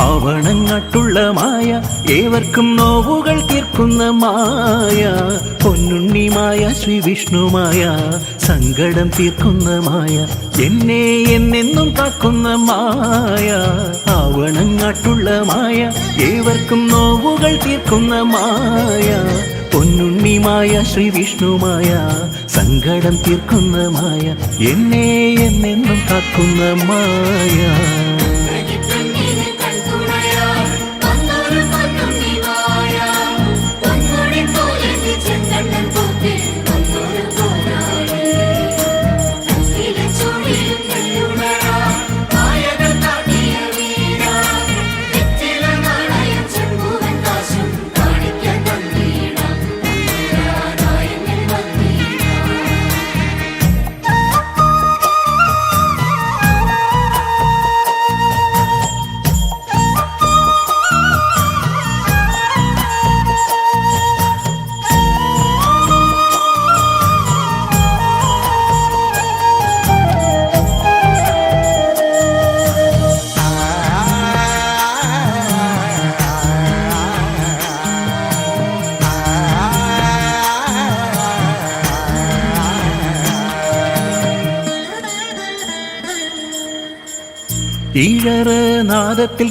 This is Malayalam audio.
ആവണങ്ങാട്ടുള്ള മായ ഏവർക്കും നോവുകൾ തീർക്കുന്ന മായ പൊന്നുണ്ണി മായ ശ്രീ വിഷ്ണുമായ സങ്കടം തീർക്കുന്ന മായ എന്നെ എന്നെന്നും കാക്കുന്ന മായ ആവണങ്ങാട്ടുള്ള മായ ഏവർക്കും നോവുകൾ തീർക്കുന്ന മായ പൊന്നുണ്ണി മായ ശ്രീ വിഷ്ണുമായ സങ്കടം തീർക്കുന്ന മായ എന്നെ എന്നെന്നും കാക്കുന്ന മായ ഈഴറനാദത്തിൽ